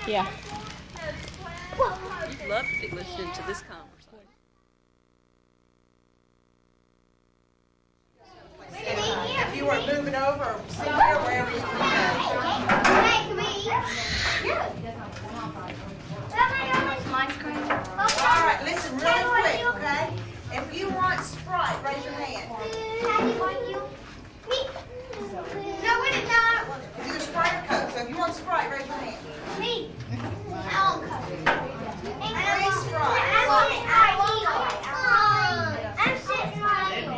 Yeah. You'd love to be listening to this conversation. If you were moving over or somewhere, wherever you want All right, listen really quick, okay? If you want Sprite, raise your hand. No, it's not. It's either Sprite or Coke. So if you want Sprite, raise your hand. Me. I want Coke. Three Sprite. I'm sitting right here.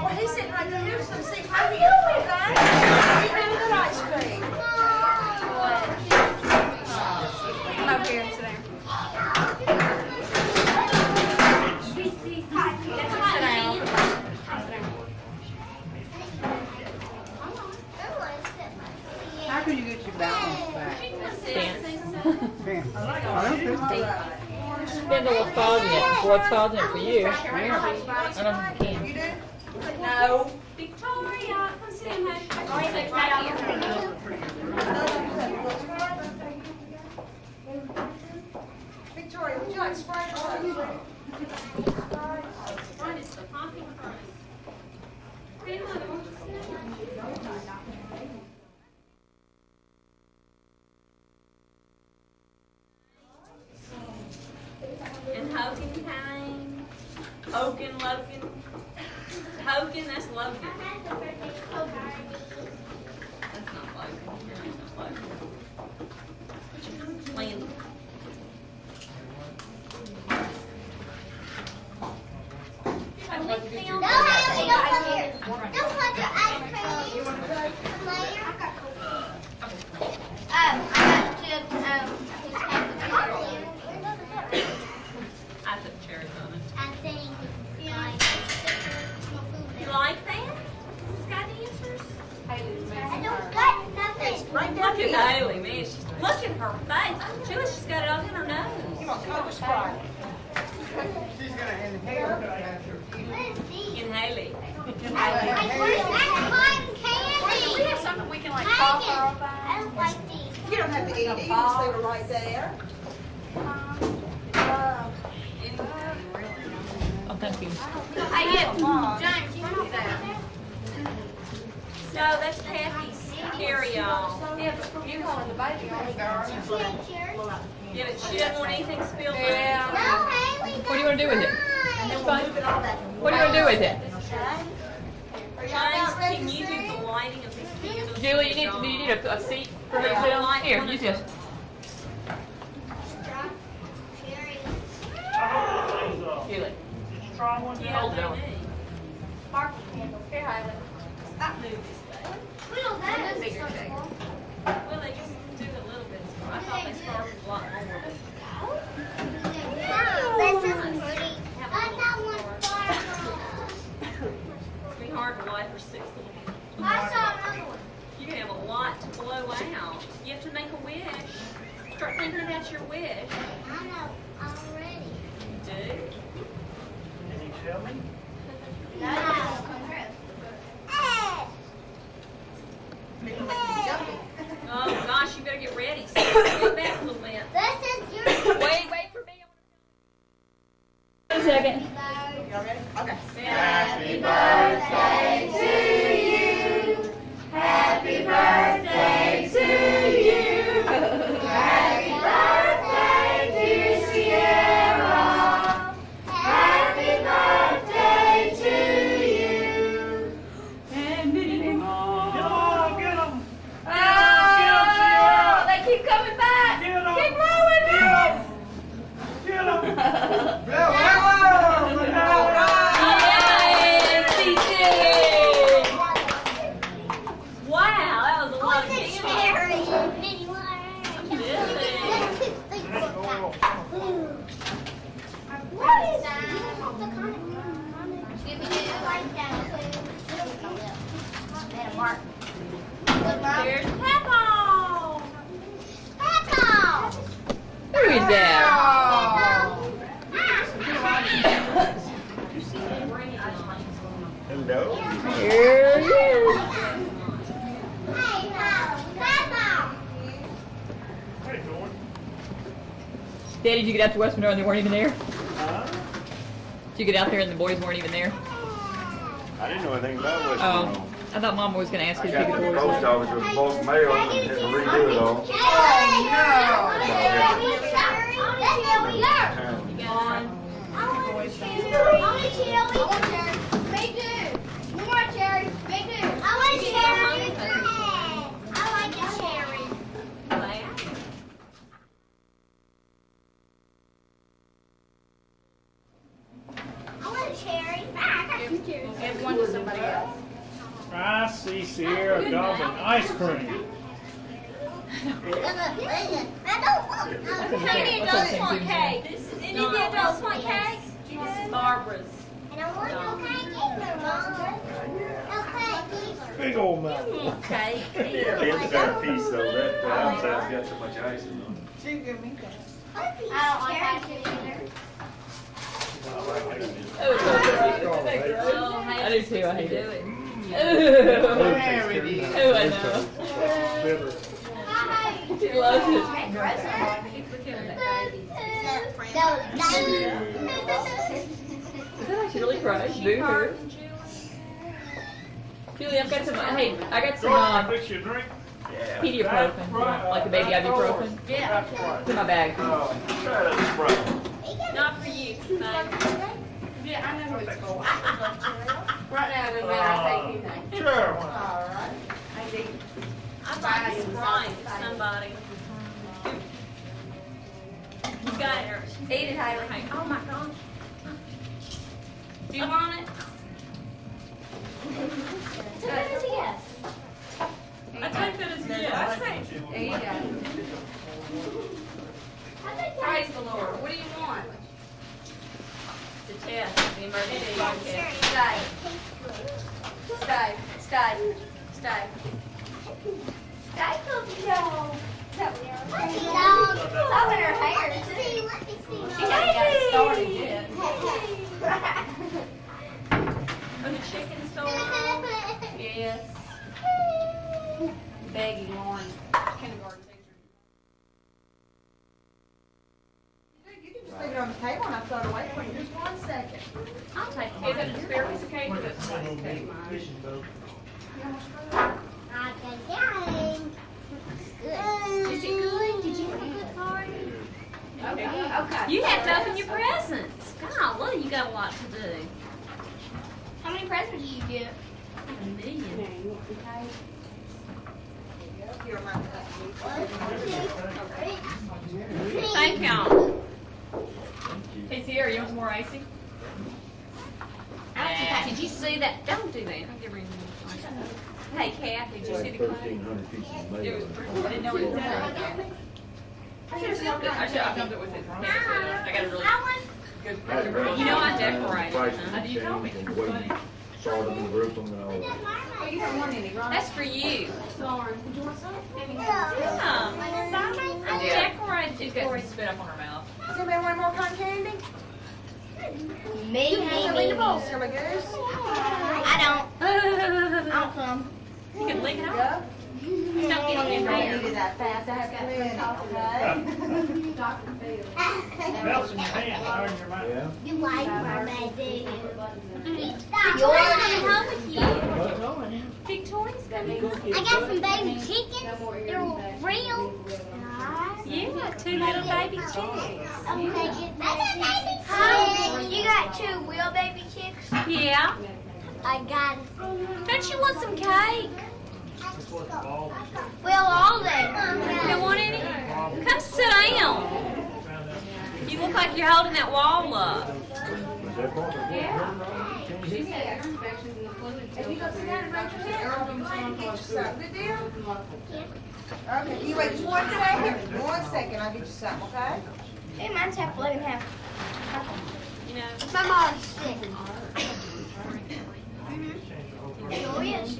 Well, he's sitting right there. Here's some sitting right here. Okay? You have a good ice cream. Come over here and sit down. Sit down. Depends on what's causing it. What's causing it for you? I don't know if you can. You do? No. Victoria, come sit in, honey. Sit right here. Victoria, would you like Sprite or Coke? Sprite is the pumpkin crust. Grandmother, won't you sit? And Hogan came. Hogan, Logan. Hogan, that's Logan. That's not Logan. Your name's not Logan. Landon. No, Haley, don't come here. Don't put your ice cream. Come later. I got chips. I put cherries on it. I think You like that? Got answers? I don't got nothing. Look at Haley, man. Look at her face. She's got it all in her nose. You want Coke or Sprite? She's gonna inhale. And Haley. We have something we can like pop her over. I don't like these. You don't have to eat it, you just leave it right there. Oh, thank you. I get James, you want that? So that's Kathy's carry-on. Yeah, but you calling the baby on Yeah, but she doesn't want anything spilled on No, it. Haley. What do you want to do with it? And then we'll move it all back. What do you want to do with it? James, can you do the lighting of these candles? Julie, do you need a seat for her to sit on? Here, use this. Julie. Yeah, Hold they on. do. Sparkle candle. Here, Haley. Move this way. We don't have a bigger thing. Well, they just do a little bit. I thought they sparkled a lot more. This is pretty. I got one sparkle. It'd be hard to light for 6 little people. I saw another one. You have a lot to blow out. You have to make a wish. Start thinking about your wish. I know already. You do? Can you show me? No. Oh gosh, you better get ready. Go back a little bit. This is your. Wait for me. A second. Y'all ready? Okay. Happy birthday to you. Happy birthday to you. Happy birthday, dear Sierra. Happy birthday to you. And many more. Get 'em! Oh, they keep coming back. Get 'em! Keep rolling. Get 'em! Yay, TJ. Wow, that was a lot of candy. Cherry, mini one. What is that? Give me the like that. Made a mark. There's Peppo. Peppo! Who is that? Hello? Here he is. Hey, Peppo! Hey, George. Daddy, did you get out to West Monroe and they weren't even there? Huh? Did you get out there and the boys weren't even there? I didn't know anything about West Oh, Monroe. I thought Mama was going to ask you I if you got could to the order post office with bulk mail and had to redo it all. Everyone to somebody else. I see Sierra gobbling ice cream. Any adults want cake? Any of the adults want cake? This is Barbara's. And I want no cake either, Mom. No cake either. Big old mouth. Cake. Tim's got a piece though, that outside's got so much ice in it. She give me that. I don't like ice cream either. Oh, I do too. I hate it. There it is. Oh, I know. She loves it. Is that actually really fresh? Boo her. Julie, I've got some. Hey, I got some Fix you a drink? Pediaprofen, like a baby ibuprofen. Yeah. It's in my bag. That's right. Not for you. Thank Yeah, I know who it's for. Right now, we might not take anything. Sure. All right. I'd like a Sprite for somebody. You got it. Eat it, Haley. Oh my gosh. Do you want it? Yes. I take that as a yes. There you go. Praise the Lord. What do you want? The test, the emergency test. Stay. Stay. Stay. Stay. Stay, cookie doll. It's up in her hair, too. She hasn't got it started yet. Oh, the chicken store. Yes. Begging Lauren, kindergarten teacher. You can just leave it on the table and I'll throw it away for you. Just 1 second. I'll take it. Is it a spare piece of cake? Or is it somebody's cake? Is it good? Did you have a good party? Okay. You have to open your presents. Golly, you got a lot to do. How many presents do you get? A million. Here, my Thank y'all. Hey, Sierra, you want some more icing? Did you see that? Don't do that. I'll give her any more. Hey, Kathy, did you see the claim? 1,300 pieces of It mail. was pretty. I didn't know what it said right there. I should have filmed it. I filmed it with it. I got a really good. You know I decorated. Prices Huh? have changed and the way you sort them and group them and all that. You don't want any, right? That's for you. Lauren, did you want some? Yeah. I decorated it. Corey spit up on her mouth. Does anybody want more cotton candy? Me. Silly goose. I don't come. You can lick it off. Go. Don't get it in I there. needed that fast. I have plenty, okay? Melts in your hand, fire in your mouth. Yeah? You like my baby. Victoria's coming home with you. Victoria's coming home. I got some baby chickens. They're real. Yeah, 2 little baby chicks. You got 2 real baby chicks? Yeah. I got it. Don't you want some cake? Well, all day. You don't want any? Come sit down. You look like you're holding that wall up. Is that part of it? If you go sit down and raise your hand, Earl will come and get you some. Good deal? Okay, you wait just 1 second. 1 second, I'll get you some, okay? Hey, mine's half blue and half. You know. My mom's sick. Oh, yes.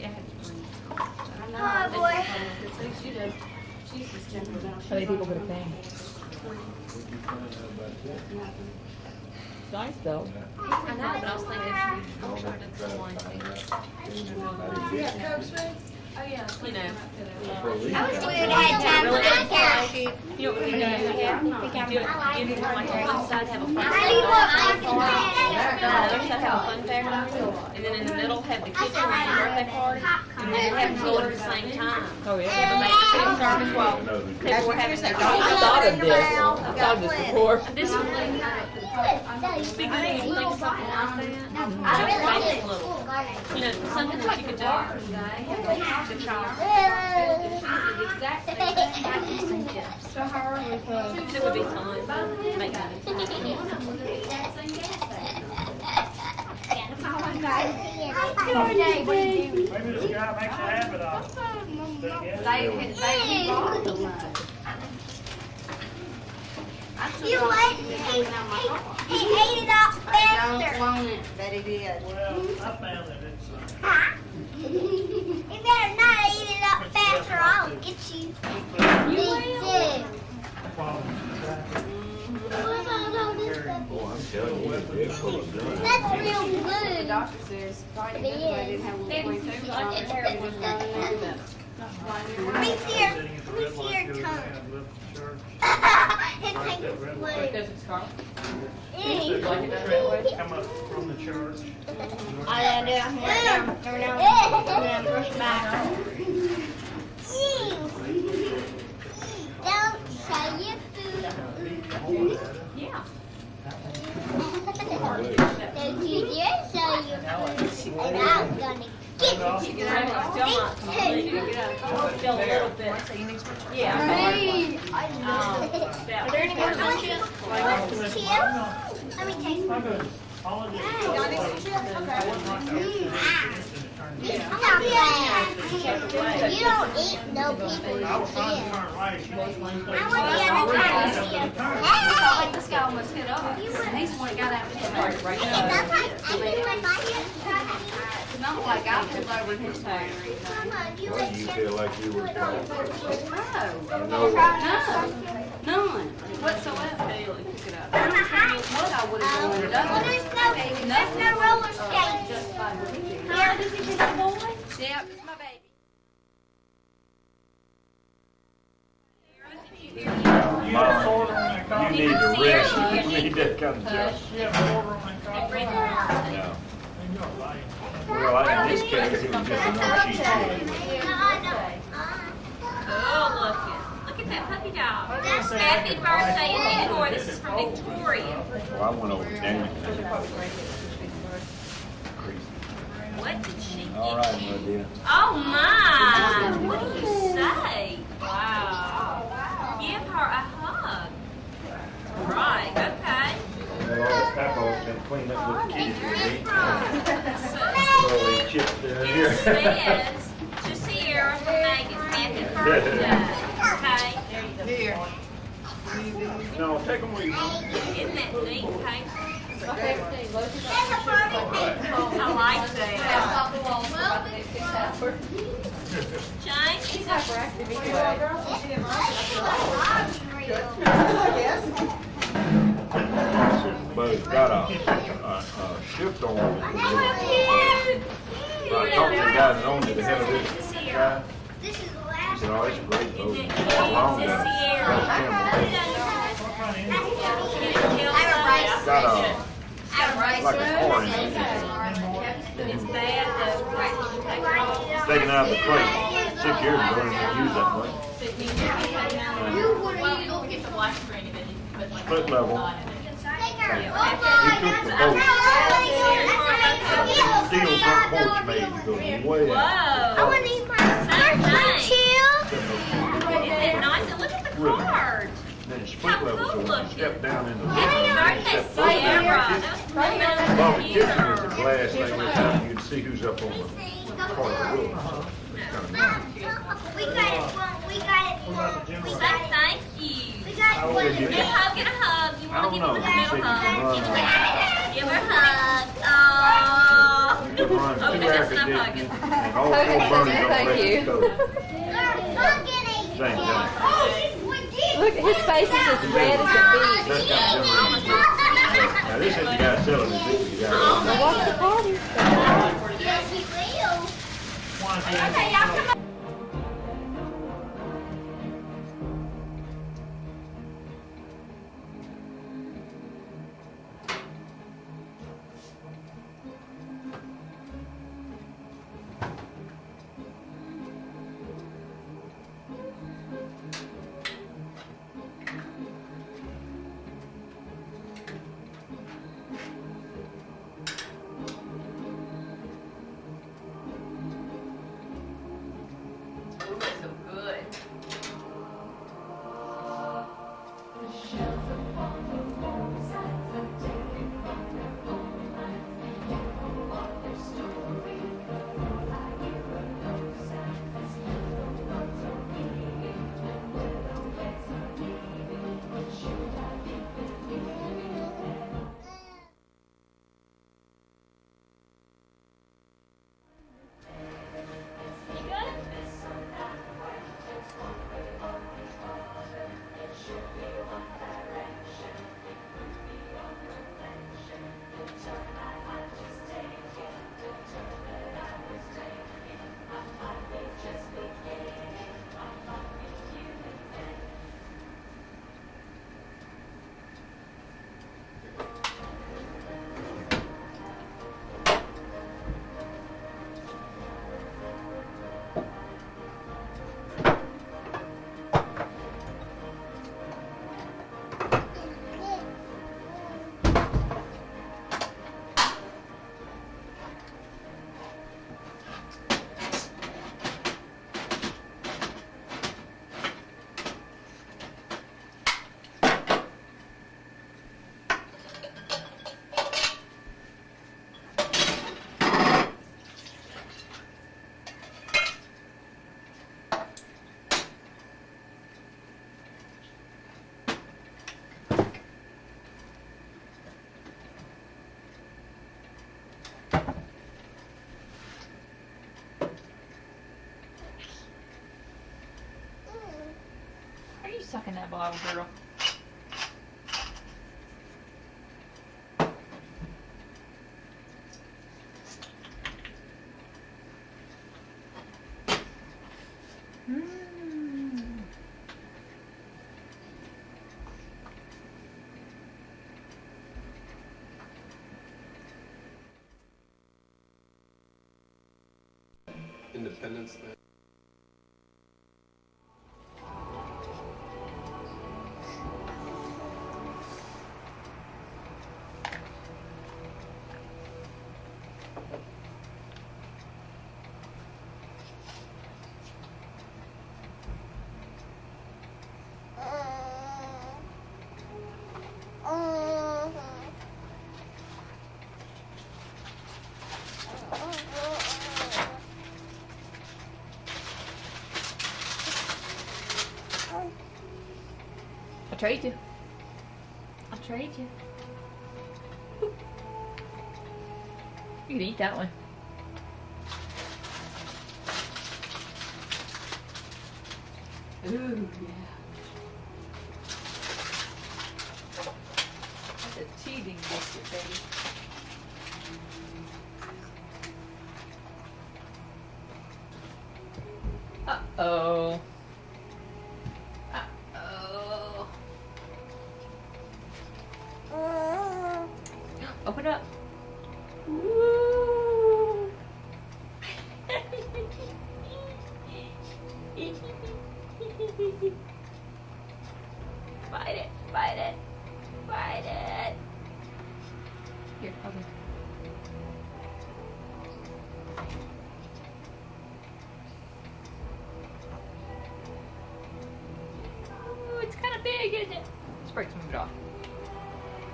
Oh, boy. How many people could have came? It's nice though. I know, but I was thinking I'm sure it's the one thing. You got Coke, sweet? You know. I was weird. I had time for this couch. You know what we do have? You do it, like one side have a fun How fair. do you want my On the other side have a fun fair. And then in the middle have the kitchen and the birthday party. And then have them go at the same time. Oh yeah. Have a make the same service while people were having their I dogs. thought of this. I thought of this before. This would be good if you think of something like that. Just make it little. You know, something that you could do. The child. It would be fun. Make it. Maybe this guy makes a habit of You what? He ate it up faster. That he did. Well, I found that it's, You better not eat it up faster. I'll get you. You Me will. too. well, Yeah, full of done. That's real The blue. doctor says, fine, that's why I didn't have a little 22 on it. It was running there, but not flying Let anywhere. me see your, Sitting at the let me red see light your goes tongue. down, left the church. His pink is blue. Because it's scarlet. Ew. Like it does that way. Come up from the church. All I gotta do, I'm gonna brush back. Ew. Don't say your food. Yeah. Don't you dare say your food. And I'm gonna get you. Still not completely. Still a little bit. Yeah. Are there any more chips? Chips? Let me taste one. All of this. Y'all need some chips? Okay. Stop that. You don't eat no people's I was trying to chips. turn right. She was I want the other kind of chips. Hey! This guy almost hit us. He's the one that got out of his car right That's now. like, I think like my chips. Not like I pulled over in his tire. Mama, you Why like do you chips? feel like you were playing? No, none whatsoever. Bailey, pick it up. What I would have done. Well, there's no roller skates. Just by the weekend. Here, this is his boy. Yep, it's my baby. You have a quarter on that You coffee? need to rest. You need that kind of job. You have a quarter on that coffee? No. You don't like it. Well, in this case, it was just a one sheet. Oh, look at that puppy dog. Happy birthday, Theodore. This is from Victoria. Well, I went over to Danny. What did she get? All right, my dear. Oh my! What do you say? Wow. Give her a hug. Right, okay. Well, Papa's been cleaning up with the kids with me. So, All these chips down it here. says to Sierra from Megan, happy birthday. Okay? Here. No, take them with you. Isn't that neat paper? There's a Barbie picture. I like that. James? But it's got a shift on it. I talked to the guy that owned it, the head of this guy. This is the He last said, oh, it's a great boat. Isn't it Long cute? gun. Sierra. Got like a core in it. It's bad though. Taken out of the plate 6 years ago, and didn't use that plate. Well, you don't get the black screen and then you can put like. Split level. He took the boat, steel front porch made to go way Whoa. out. I want to eat my chill. Isn't it nice? And look at the card. Then it's split level, so when you step down in the Happy birthday, Sierra. That was above the kitchen is a computer. glass thing this time, you can see who's up on the part of the roof. So it's kind of neat. We got it. We got it. We Say got it. thank you. We got it. How old is Give you? her a hug and a hug. You I want to don't give know. her He a said you hug? can run, Give her a hug. Oh. you can run Okay, 2 that's air enough conditioners, hugging. and all 4 burners on the stove. Same thing. Look, his face is as red as a bee. That's got generators. Now this is the guy selling it, this is the guy. Watch the party. Yes, he will. Okay, y'all come on. Ooh, it's so good. You good? sucking that bottle, girl. Independence Day. I'll trade you. I'll trade you. You can eat that one. Ooh, yeah. That's a cheating biscuit, baby. Uh-oh. Uh-oh. Open it up. Woo. Bite it, bite it, bite it. Here, open. Ooh, it's kind of big, isn't it? Let's break some of it off.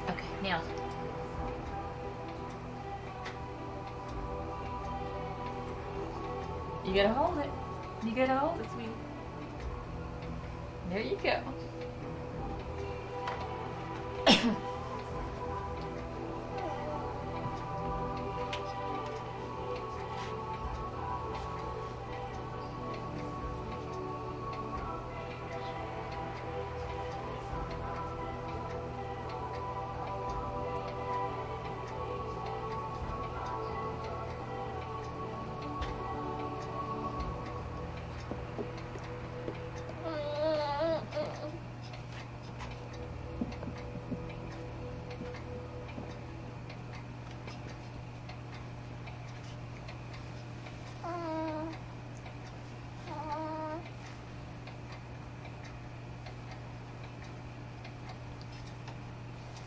Okay, now. You gotta hold it. You gotta hold it, sweetie. There you go.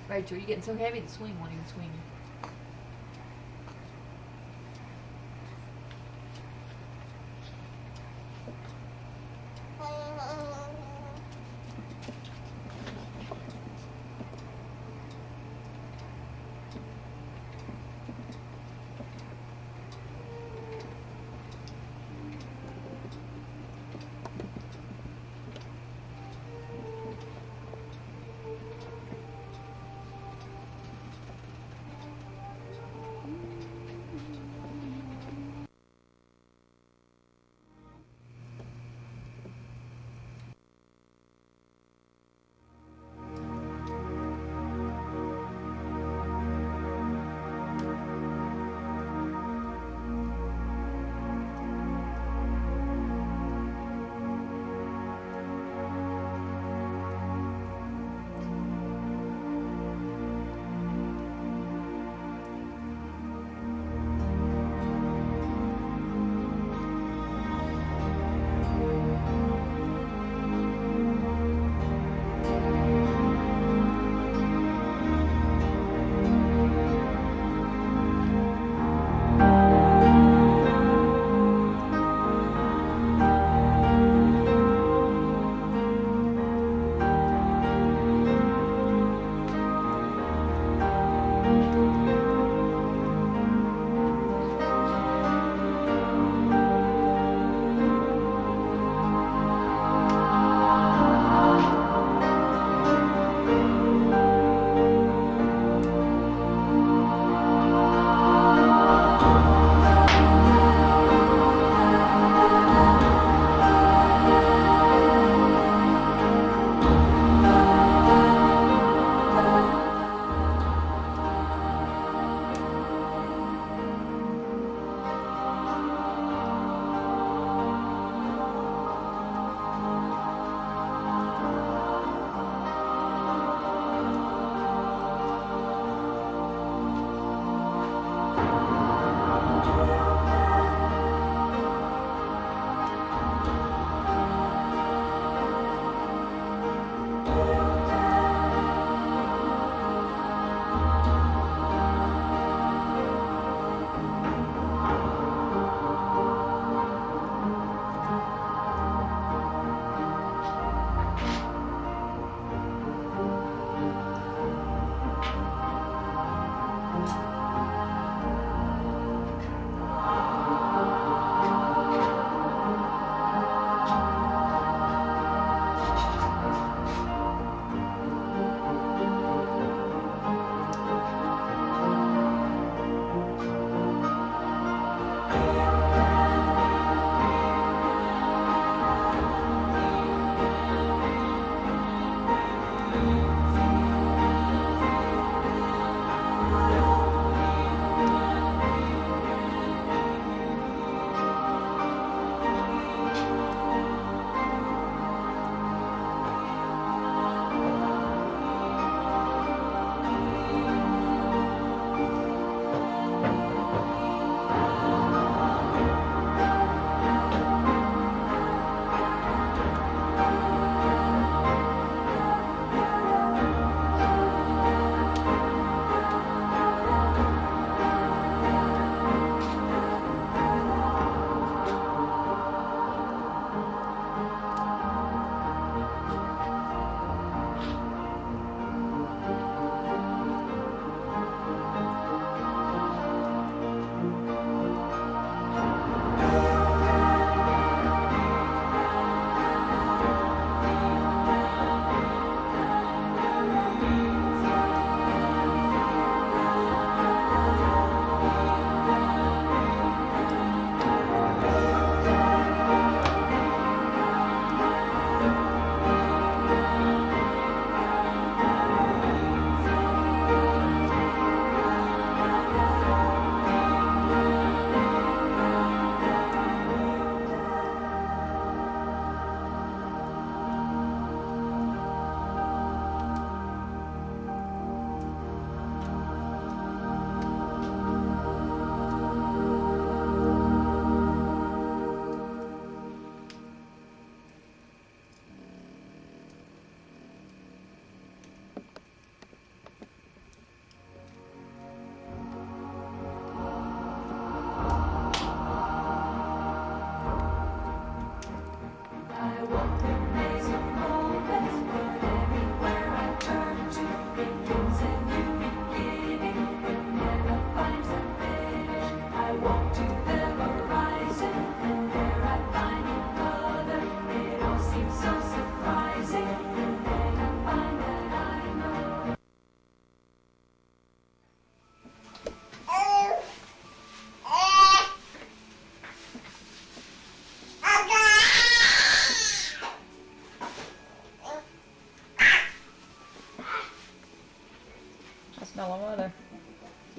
Rachel, you're getting so heavy the swing won't even swing you.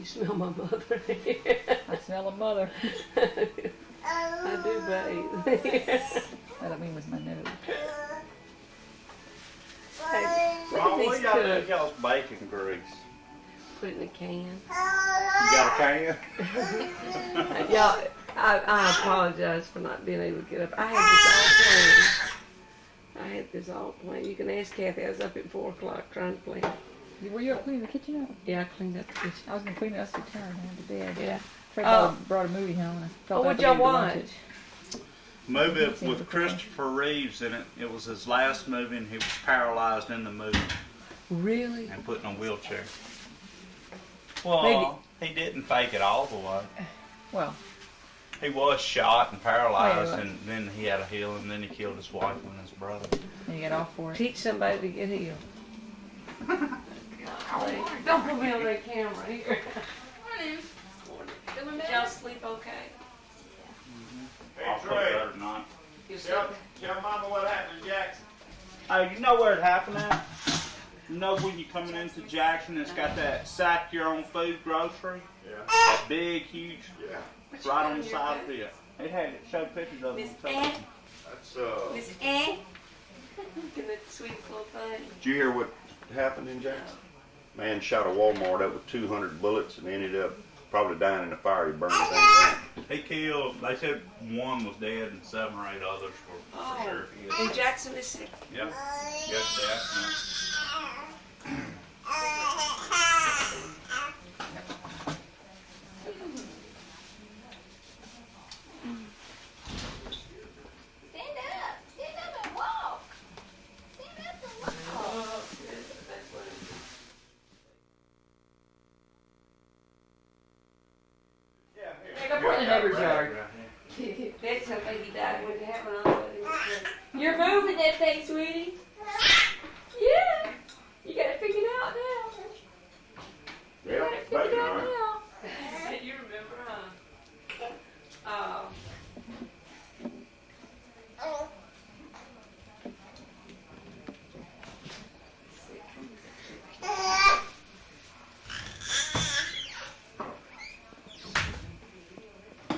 smell my mother here. I smell a mother. I do bathe. That I mean with my nose. Hey, look Mom, at what these y'all do cups. with y'all's bacon grease? Put it in a can. You got a can? Y'all, I apologize for not being able to get up. I had this all planned. You can ask Kathy. I was up at 4 o'clock trying to plan. Were you up cleaning the kitchen up? Yeah, I cleaned up the kitchen. I was gonna clean it up to turn on to bed. Yeah. Fred brought a movie home. And I Oh, felt what'd like I y'all needed to watch? it. Movie with Christopher Reeves in it. It was his last movie, and he was paralyzed in the movie Really? and put in a wheelchair. Well, he didn't fake it all the way. Well, He was shot and paralyzed, Oh, yeah. and then he had a heal, and then he killed his wife and his brother. and you get off for it. Teach somebody to get healed. Golly. Don't put me on that camera here. Did y'all sleep okay? I'll sleep better tonight. You sleep? Tell Mama what happened in Jackson. Hey, you know where it happened at? You know when you're coming into Jackson, it's got that sack your own food grocery? Yeah. That big, huge, Yeah. right on the side of it. It had it showed pictures of it. That's Miss Ann? Look at that sweet little thing. Did you hear what happened in Jackson? Man shot a Walmart up with 200 bullets and ended up probably dying in a fire. He burned the thing down. He killed, they said one was dead and 7 or 8 others were for sure. In Jackson, Mississippi. Yep. Yes, Stand up. Stand up and walk. Stand up and walk. Go put it in the neighbor's yard. That's how baby died when it happened. You're moving that thing, sweetie. Yeah. You got it figured out now. You got it figured out now. You remember, huh?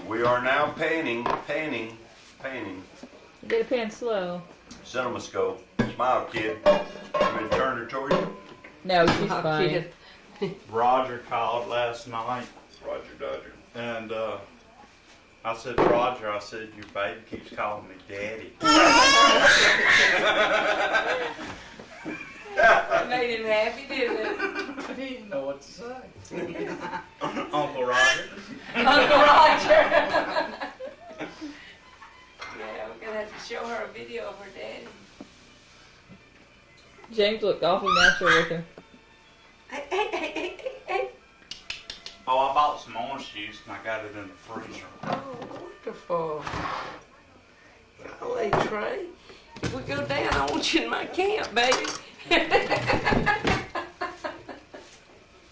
We are now painting. You gotta pan slow. Cinemascope. Smile, kid. You want to turn her toward you? No, she's Oh, fine. kid. yeah. Roger called last night, Roger Dodger. and I said, Roger, I said, your baby keeps calling me daddy. That made him happy, didn't it? He didn't know what to say. Uncle Roger. Uncle Roger. Yeah, we're gonna have to show her a video of her daddy. James looked awful natural with her. Hey. Oh, I bought some orange juice and I got it in the freezer. Oh, wonderful. Golly, Trey. If we go down, I want you in my camp, baby.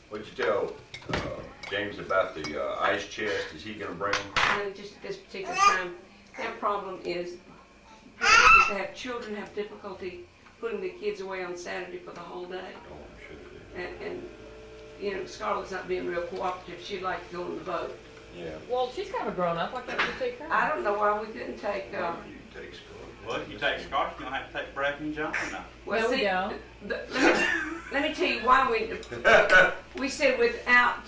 What'd you tell James about the ice chest? Is he going to bring them? And just at this particular time, their problem is to have children have difficulty putting the kids away on Saturday for the whole day. Oh, I'm sure they And you know, Scarlett's not being real cooperative. She'd like to go on the boat. do. Yeah. Well, she's kind of a grown up. Why can't we take her? I don't know why we couldn't take, You can take Scarlett. Well, if you take Scott, you're going to have to take Brad and John now. well, No, we see, don't. let me tell you why we said without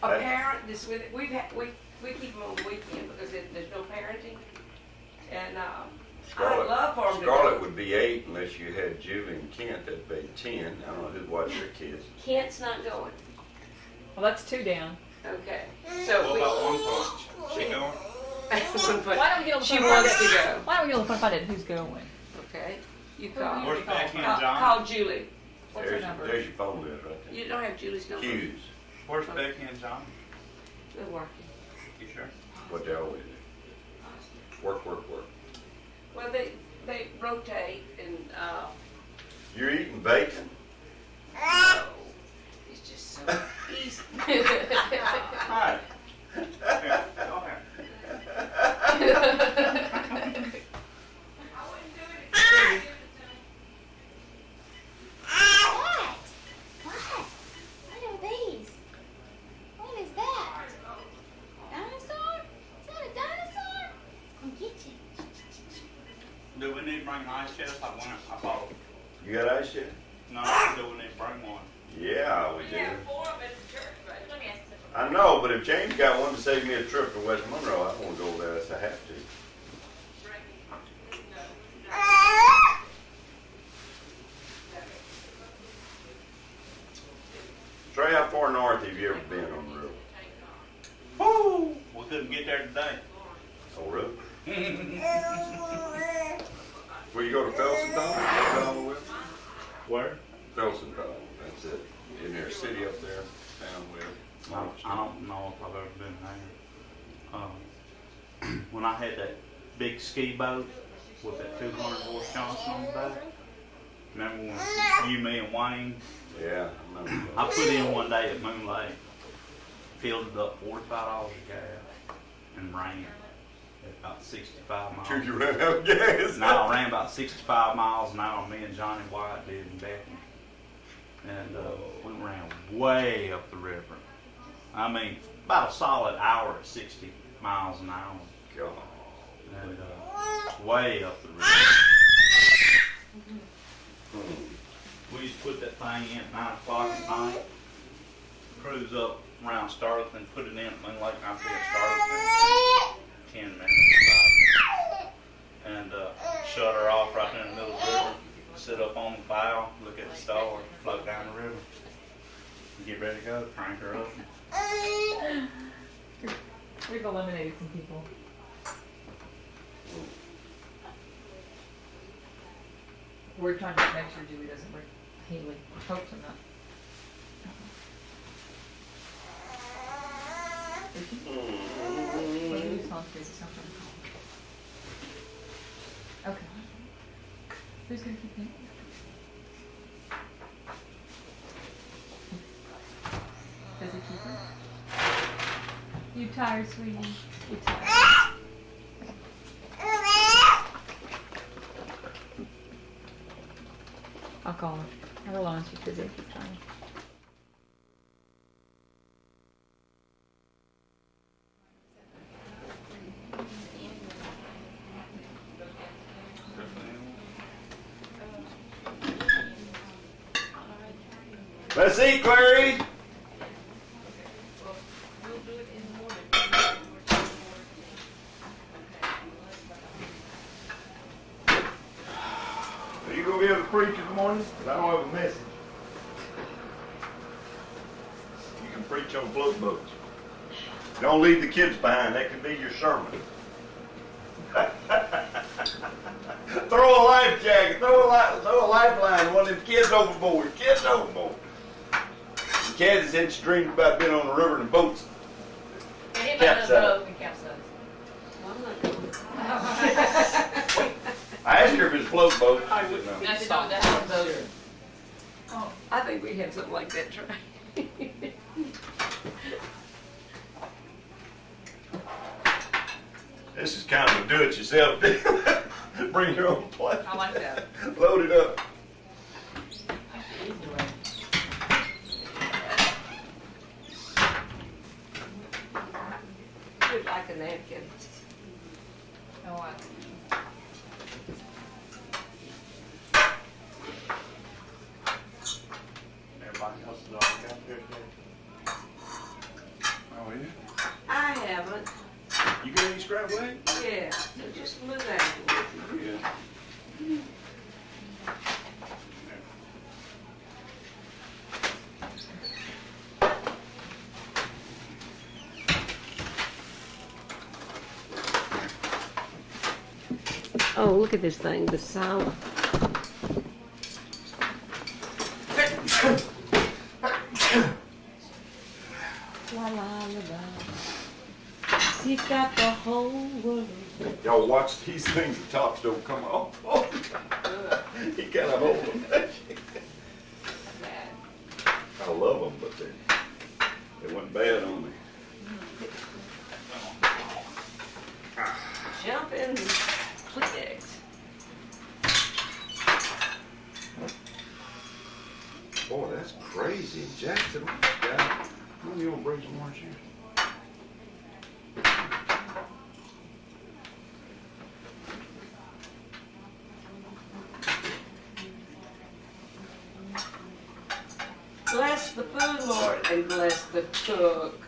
a parent. We keep them on the weekend because there's no parenting, and I'd love for them to Scarlett go. would be 8 unless you had Julie and Kent. That'd be 10. I don't know who'd watch their kids. Kent's not going. Well, that's 2 down. Okay, so What about one punch? She going? Why don't we get on the She phone? wants to go. Why don't we get on the phone and find out who's going? Okay, you call. Where's Becky and Call, John? call Julie. What's her number? There's your phone list right there. You don't have Julie's number. Hughes. Where's Becky and John? They're working. You sure? What they always do. Work. Well, they rotate and You're eating bacon? oh, it's just so easy. Hi. Here, go ahead. I wouldn't do it. What are these? Do we need to bring an ice chest? I bought. You got ice yet? No, do we need to bring one? Yeah, we We do. have 4 of them at the church, but let me ask you something. I know, but if James got one to save me a trip to West Monroe, I don't want to go there unless I have to. Trey, how far north have you ever been on the river? Woo! We couldn't get there today. Oh, really? Where you go to Felsenthal? Down the river? Where? Felsenthal, that's it. In their city up there, town where. I don't know if I've ever been there. When I had that big ski boat with that 200 horse Johnson on the back, remember when you, me, and Wayne? Yeah, I remember I that. put in one day at Moon Lake, filled it up $45 a gas, and ran at about 65 miles. Did you run out of gas? No, I ran about 65 miles an hour. Me and Johnny White did in Beckman. And we ran way up the river. I mean, about a solid hour at 60 miles an hour. God. And way up the river. We used to put that thing in at 9 o'clock at night, cruise up around Starleton, put it in at Moon Lake, and I'd be at Starleton in 10 minutes, 5 minutes. And shut her off right there in the middle of the river, sit up on the bow, look at the stars, float down the river, and get ready to go, crank her up. We've eliminated some people. We're trying to make sure Julie doesn't work. Haley hopes I'm not. Is she? What are you responsible for? Something. Okay. Who's gonna keep me? Does he keep her? You tired, sweetie? You tired? I'll call her. Hold on, she's busy. Keep trying. Let's eat, Clary. Are you going to be able to preach in the morning? 'Cause I don't have a message. You can preach on float boats. Don't leave the kids behind. That could be your sermon. Throw a life jacket. Throw a lifeline. One of them kids overboard. Kids overboard. Kathy said she dreamed about being on the river in boats. Anybody knows boat and capsize. I asked her if it's a float boat. She said no. Nothing to do with that one boat. Oh, I think we have something like that, Trey. This is kind of a do-it-yourself deal. Bring your own plate. I like that. Load it up. We'd like a napkin. Oh, I. Everybody else is already got there today. Oh, yeah? I haven't. You got any scrap leg? Yeah, so just a little after. Yeah. Oh, look at this thing, the silent. La la la la. He's got the whole world. Y'all watch these things, the tops don't come off. Oh, he kind of hold them. I love them, but they went bad on me. Jumping Kleenex. Boy, that's crazy. In Jackson, God, when you gonna bring some more here? Bless the food, Lord, and bless the cook.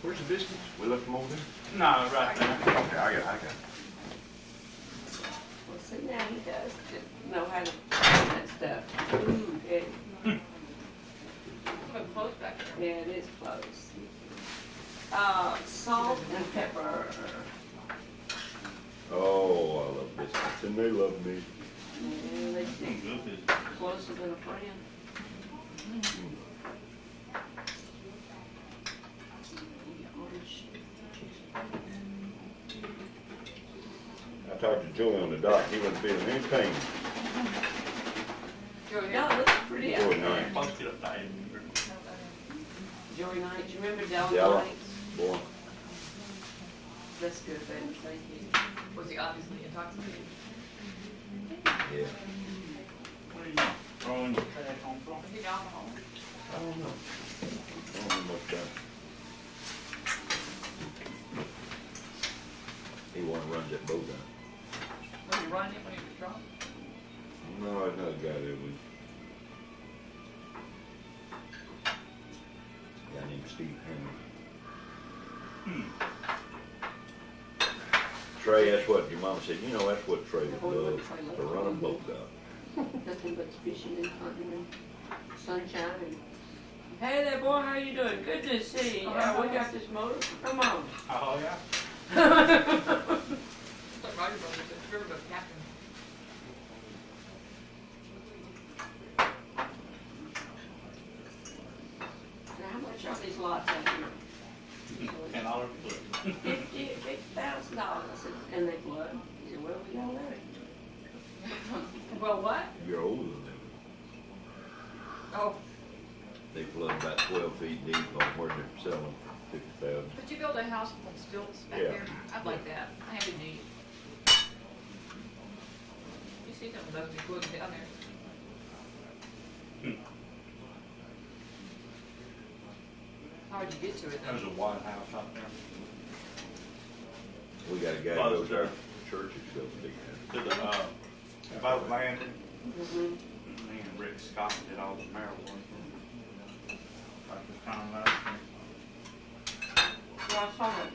Where's the biscuits? We left them over there? No, right there. Okay, I got it. Well, see, now he does know how to do that stuff. Ooh, it, Put close back there. yeah, it is close. Salt and pepper. Oh, I love biscuits, and they love me. Yeah, they stick Good. closer than a friend. I talked to Joey on the dock, he wasn't feeling any pain. Joey, No, it looks pretty out Joey there. Knight. Supposed to get up there. Joey Knight, you remember Dell Della. Knight? Boy, That's good, baby, thank you. was he obviously intoxicated? yeah. What are you throwing your trash on the floor? Was he alcohol? I don't know. I don't know much about it. He wanna run that boat out. Was he running when he was drunk? No, there's another guy there with. A guy named Steve Henry. Trey, that's what your mama said, you know, that's what Trey would love, to run a boat out. Nothing but fishing and hunting and sunshine and. Hey there, boy, how you doing? Good to see you. Yeah, we got this motor. Come on. Oh, yeah? It's like Roger Brothers, it's Riverboat Captain. Now, how much are these lots out here? $10 a foot. $50,000. And they flood. He said, well, we gotta let it. Well, what? You're older than them. Oh, They flood about 12 feet deep on where they're selling for 50,000. but you build a house on stilts back Yeah. there? I'd like that. I have a need. You see some of those before down there. How would you get to it There's though? a White House out there. We got a guy that goes there, church is so big. To the, boat landing. Mm-hmm. Me and Rick Scott did all the marijuana. Like this time last year. Well, I saw that.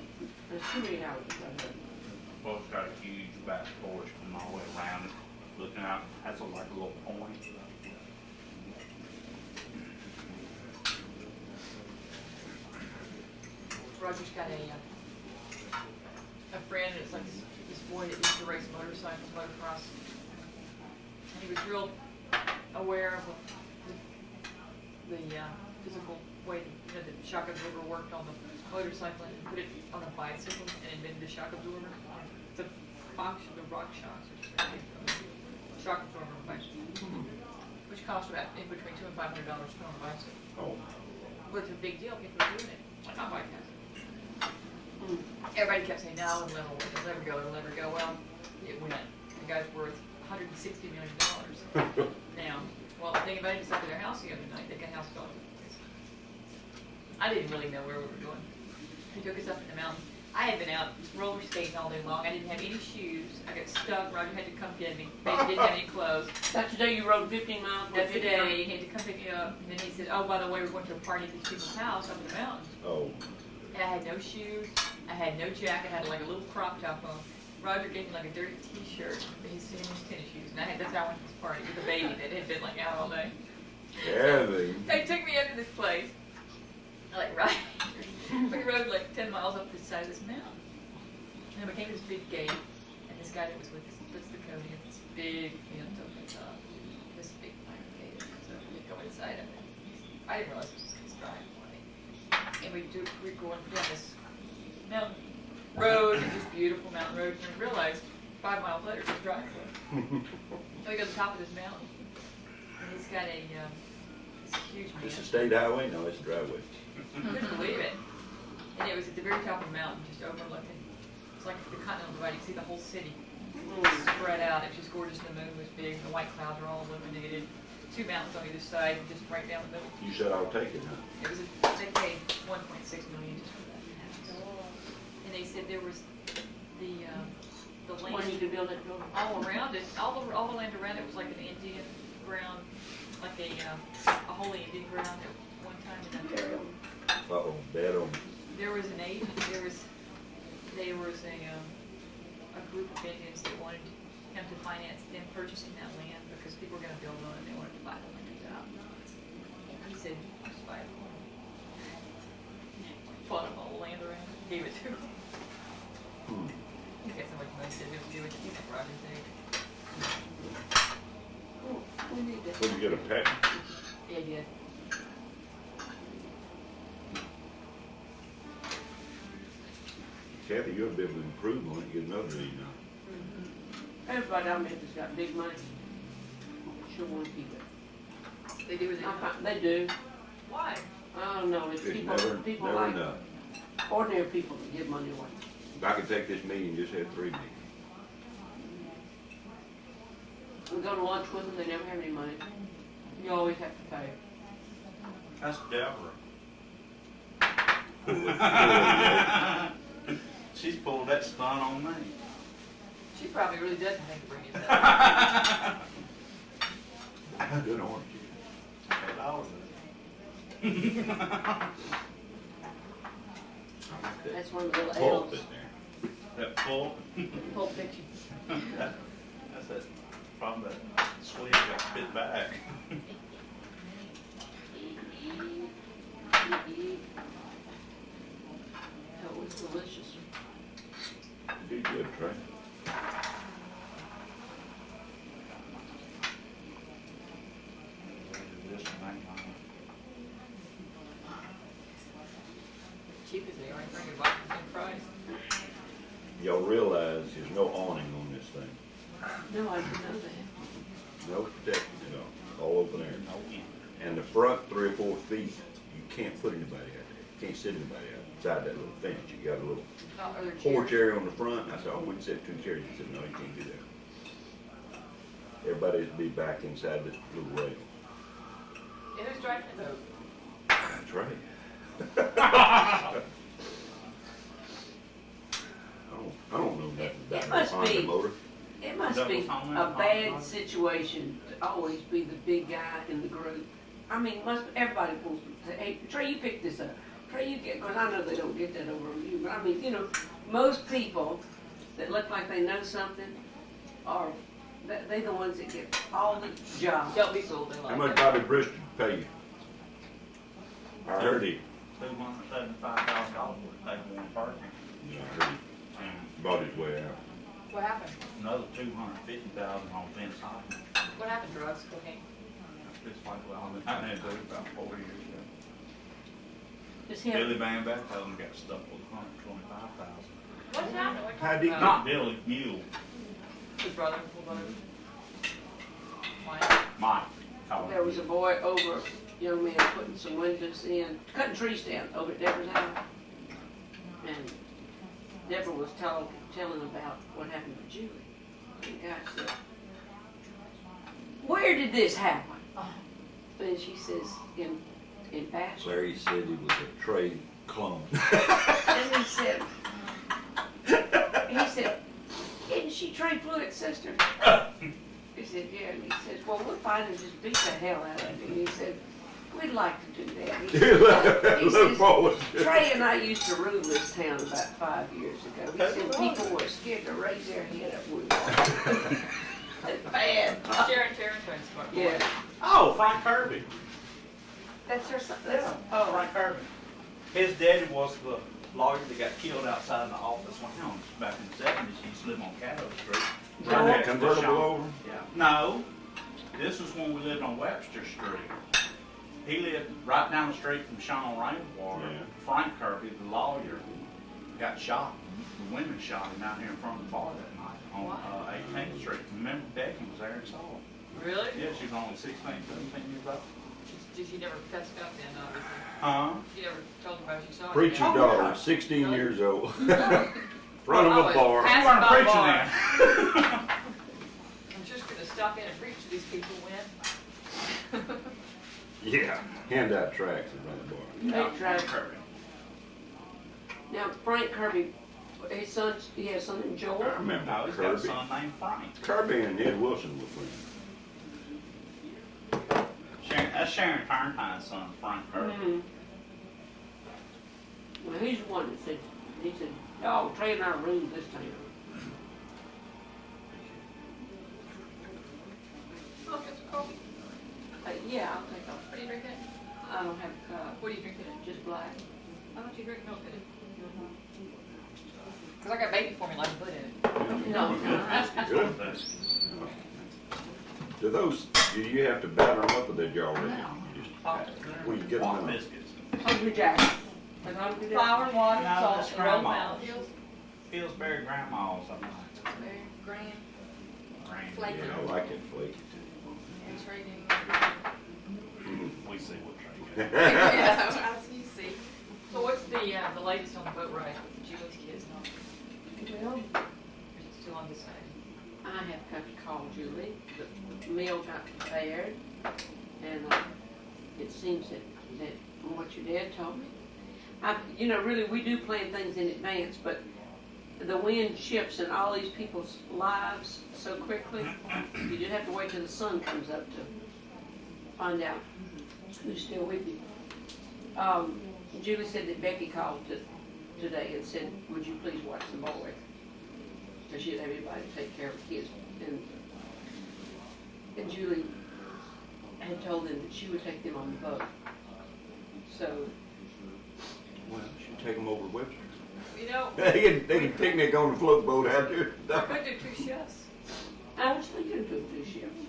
There's too many houses out there. Boat's got a huge back porch coming all the way around it, looking out, has like a little point. Roger's got a friend, it's like this boy that used to race motorcycles, motocross. And he was real aware of the physical way, that shock absorber worked on the motorcycle and put it on a bicycle and invented the shock absorber. It's a function of rock shocks, which is shock absorber on a bicycle. Which costs about in between $200 and $500 to put on a bicycle. Oh, But it's a big deal, people are doing it. Why not bike has it? Everybody kept saying, no, it'll never go, it'll never go. Well, it went. The guy's worth $160 million now. Well, the thing about it, just up at their house the other night, they got a house built. I didn't really know where we were going. He took us up in the mountain. I had been out roller skating all day long. I didn't have any shoes. I got stuck. Roger had to come get me. They didn't have any clothes. That's the day you rode 15 miles? That's the day. He had to come pick me up. And then he said, oh, by the way, we're going to a party at these people's house up in the mountains. oh. And I had no shoes, I had no jacket, I had like a little crop top on. Roger gave me like a dirty t-shirt, but he's sitting in his tennis shoes. And that's how I went to this party with a baby that had been like out all day. Yeah, They took me up to this place, like right, we rode like 10 miles up this side of this mountain. And we came to this big gate, and this guy that was with us, he puts the code in, this big fence over the top, this big iron gate. So we go inside of it. I didn't realize it was this driveway. And we're going down this mountain road, and this beautiful mountain road, and we realized 5 miles later it's a driveway. And we go to the top of this mountain, and he's got a this huge It's a man. state highway? No, it's a driveway. Couldn't believe it. And it was at the very top of the mountain, just overlooking. It's like the continental divide. You can see the whole city spread out. It was just gorgeous. The moon was big. The white clouds are all illuminated. 2 mountains on either side, just right down the middle. You said I'll take it, huh? It was they paid $1.6 million just for that house. And they said there was the When you land could build it building. all around it, all the land around it was like an Indian ground, like a holy Indian ground at one time. Uh-oh, bad on. There was an agent, there was a group of Indians that wanted him to finance them purchasing that land because people were gonna build on it, they wanted to buy the land out. He said, just buy it. Bought him all the land around, gave it to him. He's got so much money to do it, he's for everything. We need to. When you get a patent, Yeah, he did. Kathy, you'll be able to improve on it, get another lead now. Everybody I met has got big money. Sure want to keep it. They do what they do. They do. Why? I don't know. It's It's people never like enough. ordinary people that give money away. If I could take this meeting, just have 3 meetings. We go to lunch with them, they never have any money. You always have to pay. That's Deborah. She's pulled that stunt on me. She probably really doesn't think to bring it up. Good orange. That's one of the little Pulp ales. in there. That pull. Pulp Fiction. That's that problem that Swede got spit back. That was delicious. You did good, Trey. Cheap as they are, bring it back for the price. Y'all realize there's no awning on this thing. No, I didn't know that. No protection at all open air. And the front 3 or 4 feet, you can't put anybody out there. You can't sit anybody outside that little fence. You got a little Oh, other porch chairs. area on the front. And I said, oh, we can sit 2 chairs. He said, no, you can't do that. Everybody's be back inside this little rail. And who's driving the boat? That's right. I don't know nothing about It no must Honda be. motor. It must Double be phone a and bad hot situation to always be the big guy in the group. I mean, everybody pulls, say, hey, Trey, you pick this up. Trey, you get, because I know they don't get that over on you, but I mean, you know, most people that look like they know something are, they the ones that get all the jobs. Don't be fooled, they How like much it. Bobby Bristol pay you? 30. $275,000 worth of one person. Yeah, I heard he bought his way out. What happened? Another $250,000 on Vince Hyman. What happened, drugs, cocaine? It's like, well, I had to do it about 4 years ago. Just him. Billy Van Beckhoven got stuck with $125,000. What's happened? What How'd he about? Not Billy, Mule, His brother, full brother. Why? Mike. Call him There was a Mule. boy over, young man putting some windows in, cutting trees down over at Deborah's house. And Deborah was telling about what happened to Julie. And the guy said, where did this happen? And she says, in Bastrop. Larry said he was a trade clone. And he said, isn't she Trey Fluid's sister? He said, yeah. And he says, well, we'll find and just beat the hell out of him. And he said, we'd like to do that. He Look says, forward to it. Trey and I used to rule this town about 5 years ago. He said people were scared to raise their head up with us. That's bad. Sharon Tarrantine smart. Yeah. Oh, Frank Kirby. That's her son. Yeah, Oh, Frank Kirby. His daddy was the lawyer that got killed outside in the office when he was back in the 70s. He used to live on Caddo Street. Run that next to convertible Sean. over? Yeah. No, this was when we lived on Webster Street. He lived right down the street from Sean Rainwater. Yeah. Frank Kirby, the lawyer, got shot. The women shot him out here in front of the bar that night on 18th Street. Remember, Becky was there and saw him. Really? Yeah, she was only 16, 17 years old. Did she never fessed up then, obviously? Huh? She never told him about she saw it. Preacher Yeah. daughter, 16 years old. Front of Oh, a bar. it's- You weren't Basketball preaching bar. then. I'm just gonna stop in and preach to these people when. Yeah, hand out tracts in front of the bar. Yeah, Frank Trey. Kirby. Now, Frank Kirby, his son, he has a son named Joel. I remember No, he's got a Kirby. son named Frank. Kirby and Ed Wilson were friends. That's Sharon Turntine's son, Frank Kirk. Mhm. Well, he's the one that said, he said, y'all trading our rooms this time. Oh, get some coffee. Yeah, I'll take off. What are you drinking? I don't have a cup, What are you drinking? just black. How much you drink milk in it? Cause I got baby formula I can put in it. No, Good. Do those, do you have to batter them up or they're already? You just, well, you get them Walk in. biscuits. Hungry Jack. Like Hungry Jack. Flour and water, No, salt, that's and roll them grandma. out. Pillsbury Grandma or something like that. Very grand, Grand. flaky. Yeah, I like it flaky And trading. too. We see what Yeah, as you see. So what's the latest on the boat ride? Julie's kids know? Well, Or is it still undecided? I have got to call Julie. The meal got prepared, and it seems that from what your dad told me, really we do plan things in advance, but the wind shifts in all these people's lives so quickly. You do have to wait till the sun comes up to find out who's still with you. Julie said that Becky called today and said, would you please watch the boys? So she'd have everybody to take care of the kids. And Julie had told them that she would take them on the boat. So, Well, you should take them over to Webster. You know, They can picnic on the float boat out there. we could do 2 shifts. I was thinking of doing 2 shifts.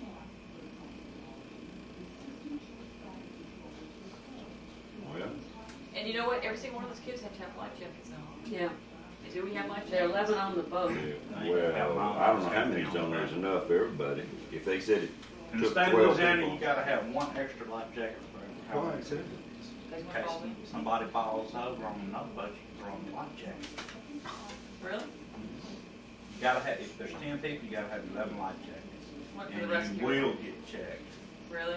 Well, And you know what? Every single one of those kids have to have life jackets on. Yeah, Do we have life there are jackets? 11 on the boat. yeah, well, I don't know how many's on there's enough for everybody. If they said it In the took state of 12 Louisiana, people. you gotta have one extra life jacket for every Why, car. exactly. Does In one case fall in? somebody falls over on another boat, you throw them a life jacket. Really? You gotta have, if there's 10 people, you gotta have 11 life jackets. What for the And rescue? you will get checked. Really?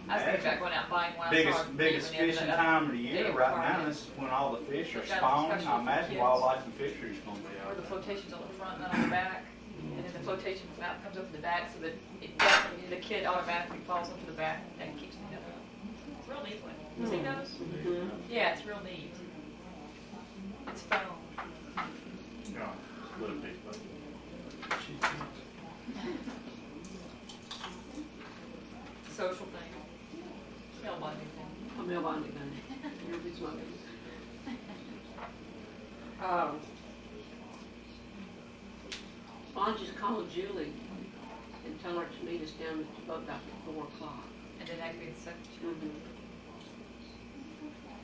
I was thinking about going out buying one. Biggest fishing time of the year They right require now it. is when all the fish are They've got spawning. special I for imagine kids. wildlife and fisheries gonna be Or out the there. flotation's on the front, not on the back, and then the flotation mount comes up the back, so that it definitely, the kid automatically falls onto the back and keeps it up. It's a real neat one. You see those? Mhm. Yeah, it's real neat. It's fun. Yeah, little bit, but Social thing. Smell bonding thing. I'm El Bondi gun. Everybody's my baby. I'll just call Julie and tell her to meet us down at the boat dock at 4 o'clock. And then that could be the second. Mm-hmm.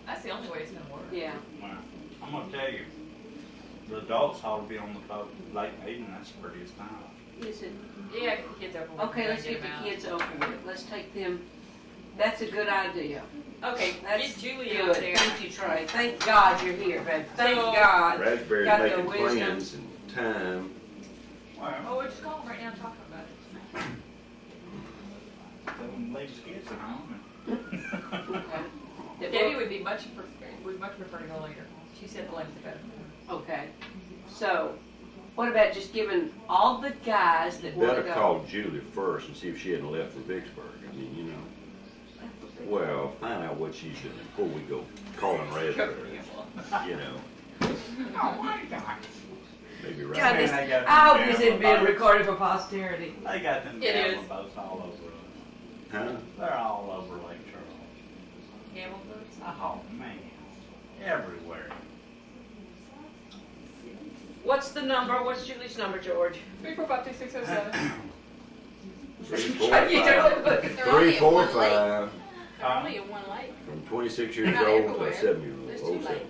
That's the only way it's gonna work. Yeah. well, I'm gonna tell you, the adults ought to be on the boat late in the evening. That's the prettiest time. Is it? Yeah, get the kids over with. Okay, let's and get the them out. kids over with. Let's take them. That's a good idea. Okay, That's get Julie good. out there. Thank you, Trey. Thank God you're here, babe. Thank So- God. Raspberry Got the making wisdom. plans and time. Well, Oh, we're just calling right now and talking about it. tell them to leave the kids at home. Okay. Debbie would much prefer to go later. She said the later the better. Okay. So, what about just giving all the guys that want to Better go? call Julie first and see if she hadn't left for Vicksburg. I mean, you know. Well, find out what she's doing before we go calling raspberries. You know, Oh my God. maybe God, raspberries. this, they got I hope them this damn isn't being boats. recorded for posterity. They got them It gambling is. boats all over. Huh? They're all over Lake Charles. Gamble boots. Oh man, everywhere. What's the number? What's Julie's number, George? 3452607. 3, 4, You 5. don't look- 3, 4, 5. They're only at one lake. From 26 years Not old to everywhere. 7 years There's old. 2 lakes.